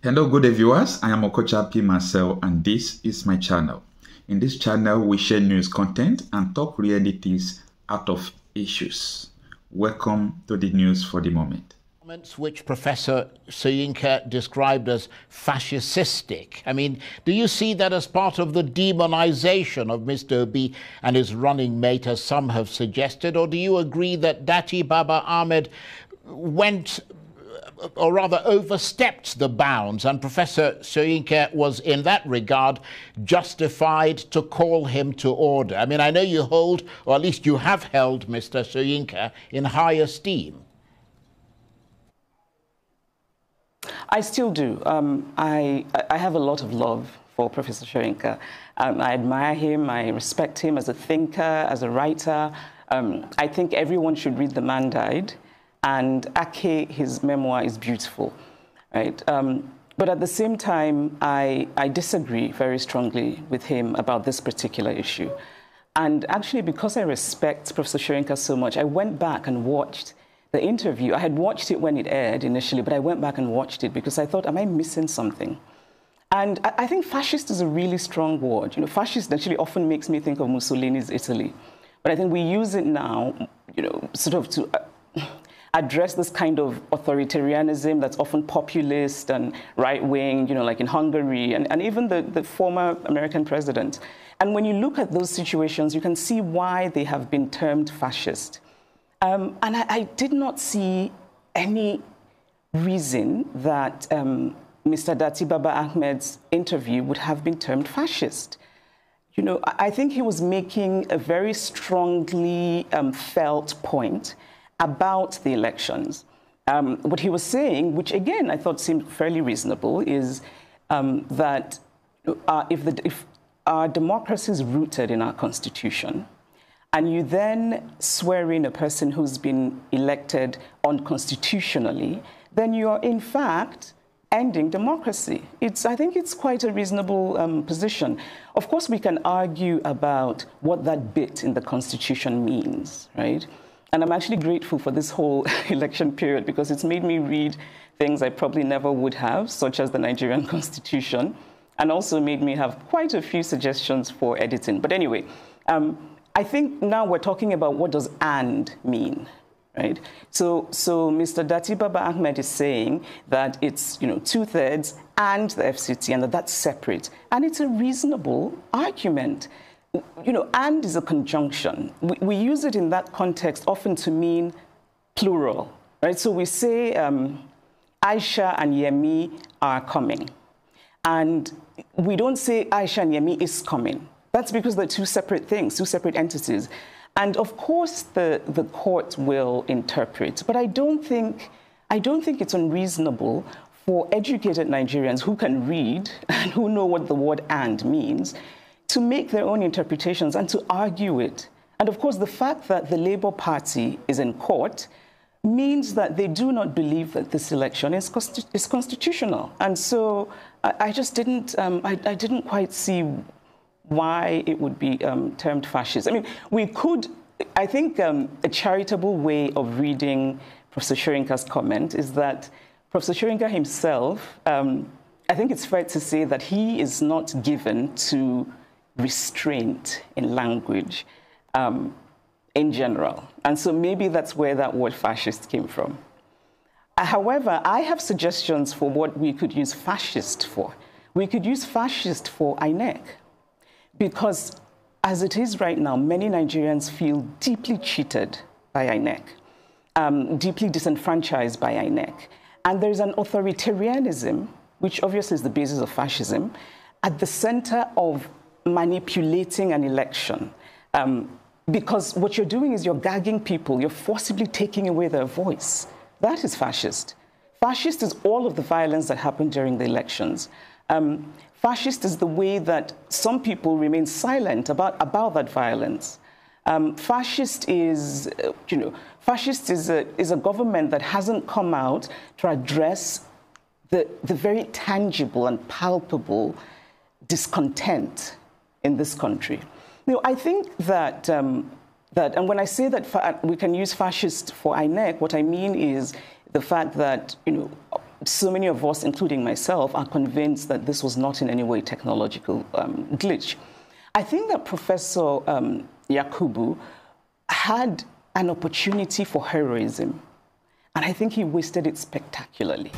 Hello, good day viewers. I am Okocha P. Marcel and this is my channel. In this channel, we share news content and talk realities out of issues. Welcome to the news for the moment. Comments which Professor Soyinka described as fascistic. I mean, do you see that as part of the demonization of Mr. Obi and his running mate, as some have suggested, or do you agree that Dati Baba Ahmed went, or rather overstepped the bounds, and Professor Soyinka was in that regard justified to call him to order? I mean, I know you hold, or at least you have held, Mr. Soyinka in high esteem. I still do. I have a lot of love for Professor Soyinka. I admire him. I respect him as a thinker, as a writer. I think everyone should read The Man Died. And Ake, his memoir, is beautiful, right? But at the same time, I disagree very strongly with him about this particular issue. And actually, because I respect Professor Soyinka so much, I went back and watched the interview. I had watched it when it aired initially, but I went back and watched it because I thought, am I missing something? And I think fascist is a really strong word. You know, fascist actually often makes me think of Mussolini's Italy. But I think we use it now, you know, sort of to address this kind of authoritarianism that's often populist and right-wing, you know, like in Hungary, and even the former American president. And when you look at those situations, you can see why they have been termed fascist. And I did not see any reason that Mr. Dati Baba Ahmed's interview would have been termed fascist. You know, I think he was making a very strongly felt point about the elections. What he was saying, which again I thought seemed fairly reasonable, is that if our democracy is rooted in our constitution, and you then swear in a person who's been elected unconstitutionally, then you are in fact ending democracy. I think it's quite a reasonable position. Of course, we can argue about what that bit in the constitution means, right? And I'm actually grateful for this whole election period because it's made me read things I probably never would have, such as the Nigerian constitution, and also made me have quite a few suggestions for editing. But anyway, I think now we're talking about what does "and" mean, right? So Mr. Dati Baba Ahmed is saying that it's, you know, 2/3 and the FCT, and that's separate. And it's a reasonable argument. You know, "and" is a conjunction. We use it in that context often to mean plural, right? So we say Aisha and Yemi are coming. And we don't say Aisha and Yemi is coming. That's because they're two separate things, two separate entities. And of course, the court will interpret. But I don't think it's unreasonable for educated Nigerians who can read and who know what the word "and" means to make their own interpretations and to argue it. And of course, the fact that the Labour Party is in court means that they do not believe that this election is constitutional. And so I just didn't, I didn't quite see why it would be termed fascist. I mean, we could, I think a charitable way of reading Professor Soyinka's comment is that Professor Soyinka himself, I think it's fair to say that he is not given to restraint in language in general. And so maybe that's where that word fascist came from. However, I have suggestions for what we could use fascist for. We could use fascist for INEC, because as it is right now, many Nigerians feel deeply cheated by INEC, deeply disenfranchised by INEC. And there's an authoritarianism, which obviously is the basis of fascism, at the center of manipulating an election. Because what you're doing is you're gagging people, you're forcibly taking away their voice. That is fascist. Fascist is all of the violence that happened during the elections. Fascist is the way that some people remain silent about that violence. Fascist is, you know, fascist is a government that hasn't come out to address the very tangible and palpable discontent in this country. You know, I think that, and when I say that we can use fascist for INEC, what I mean is the fact that, you know, so many of us, including myself, are convinced that this was not in any way technological glitch. I think that Professor Yakubu had an opportunity for heroism, and I think he wasted it spectacularly.